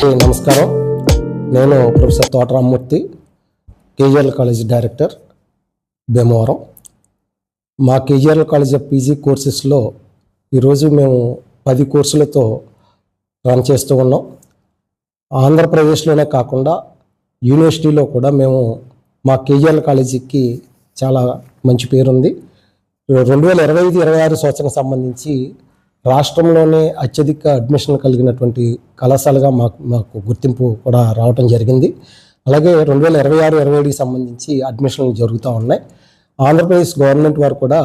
నమస్కారం. నేను professor Thotarammurthy, KGRL college director, Bhimavaram. మా కేజీఆర్ఎల్ కాలేజ్ ఆఫ్ పీజీ కోర్సెస్లో ఈరోజు మేము 10 కోర్సులతో రన్ చేస్తూ ఉన్నాం. ఆంధ్రప్రదేశ్లోనే కాకుండా యూనివర్సిటీలో కూడా మేము మా కేజీఆర్ఎల్ కాలేజీకి చాలా మంచి పేరుంది. 2025-26 సంవత్సరం సంబంధించి రాష్ట్రంలోనే అత్యధిక అడ్మిషన్లు కలిగినటువంటి కళాశాలగా మాకు గుర్తింపు కూడా రావటం జరిగింది. అలాగే 2026-27కి సంబంధించి అడ్మిషన్లు జరుగుతూ ఉన్నాయి. ఆంధ్రప్రదేశ్ గవర్నమెంట్ వారు కూడా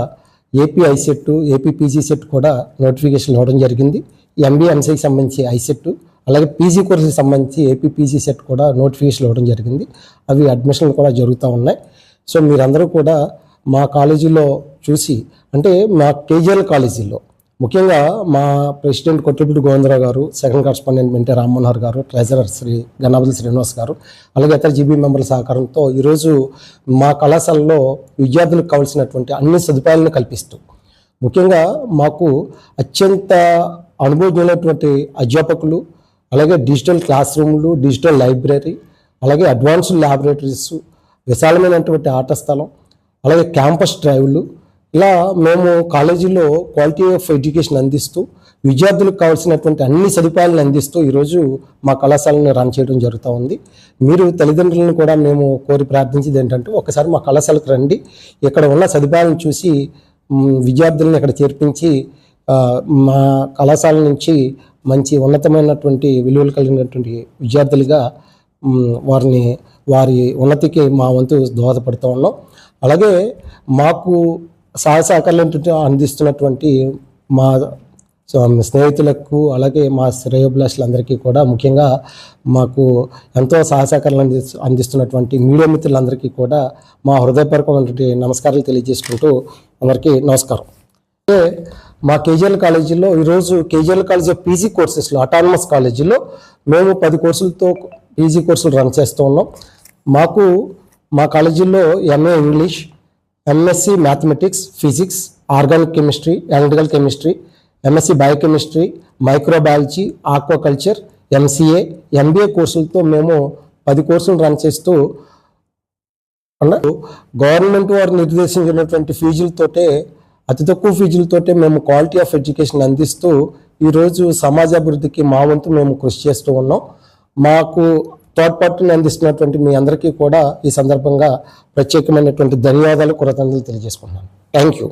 AP ICET, AP PG set కూడా నోటిఫికేషన్ ఇవ్వడం జరిగింది. ఎంబీఏ ఎంసీకి సంబంధించి ఐసెట్, అలాగే పీజీ కోర్సుకి సంబంధించి ఏపీ పీజీ సెట్ కూడా నోటిఫికేషన్ ఇవ్వడం జరిగింది. అవి అడ్మిషన్లు కూడా జరుగుతూ ఉన్నాయి. సో మీరందరూ కూడా మా కాలేజీలో చూసి, అంటే మా కేజీఆర్ఎల్ కాలేజీలో ముఖ్యంగా మా ప్రెసిడెంట్ కొట్టిపూడి గోవిందరావు గారు, సెకండ్ కరస్పాండెంట్ మెంటే రామ్మోహన్ గారు, ట్రెజరర్ శ్రీ గన్నాపతి శ్రీనివాస్ గారు, అలాగే ఇతర జీబీ మెంబర్ల సహకారంతో ఈరోజు మా కళాశాలలో విద్యార్థులకు కావాల్సినటువంటి అన్ని సదుపాయాలను కల్పిస్తూ, ముఖ్యంగా మాకు అత్యంత అనుభవజ్ఞులైనటువంటి అధ్యాపకులు, అలాగే డిజిటల్ క్లాస్ రూమ్లు, డిజిటల్ లైబ్రరీ, అలాగే అడ్వాన్స్డ్ ల్యాబొరేటరీస్, విశాలమైనటువంటి ఆట స్థలం, అలాగే క్యాంపస్ డ్రైవ్లు, ఇలా మేము కాలేజీలో క్వాలిటీ ఆఫ్ ఎడ్యుకేషన్ అందిస్తూ విద్యార్థులకు కావాల్సినటువంటి అన్ని సదుపాయాలను అందిస్తూ ఈరోజు మా కళాశాలను రన్ చేయడం జరుగుతూ ఉంది. మీరు తల్లిదండ్రులను కూడా మేము కోరి ప్రార్థించేది ఏంటంటే, ఒకసారి మా కళాశాలకు రండి, ఇక్కడ ఉన్న సదుపాయాలను చూసి విద్యార్థులను ఇక్కడ చేర్పించి మా కళాశాల నుంచి మంచి ఉన్నతమైనటువంటి విలువలు కలిగినటువంటి విద్యార్థులుగా వారి ఉన్నతికి మా వంతు దోహదపడుతూ ఉన్నాం. అలాగే మాకు సహాయ సహకారాలు అందిస్తున్నటువంటి మా స్నేహితులకు, అలాగే మా శ్రేయోభిలాషులందరికీ కూడా, ముఖ్యంగా మాకు ఎంతో సహాయ సహకారాలు అందిస్తున్నటువంటి మీడియా మిత్రులందరికీ కూడా మా హృదయపూర్వకమైనటువంటి నమస్కారాలు తెలియజేసుకుంటూ అందరికీ నమస్కారం. అంటే మా కేజీఆర్ఎల్ కాలేజీలో ఈరోజు కేజీఆర్ఎల్ కాలేజ్ ఆఫ్ పీజీ కోర్సెస్లో, అటానమస్ కాలేజీలో మేము 10 కోర్సులతో పీజీ కోర్సులు రన్ చేస్తూ ఉన్నాం. మా కాలేజీలో MA English, MSc mathematics, physics, organic chemistry, analytical chemistry, MSc biochemistry, microbiology, aquaculture, MCA, MBA కోర్సులతో మేము 10 కోర్సులు రన్ చేస్తూ గవర్నమెంట్ వారు నిర్దేశించినటువంటి ఫీజులతోటే, అతి తక్కువ ఫీజులతోటే మేము క్వాలిటీ ఆఫ్ ఎడ్యుకేషన్ అందిస్తూ ఈరోజు సమాజాభివృద్ధికి మా వంతు మేము కృషి చేస్తూ ఉన్నాం. మాకు తోడ్పాటుని అందిస్తున్నటువంటి మీ అందరికీ కూడా ఈ సందర్భంగా ప్రత్యేకమైనటువంటి ధన్యవాదాలు, కృతజ్ఞతలు తెలియజేసుకుంటున్నాను. Thank you.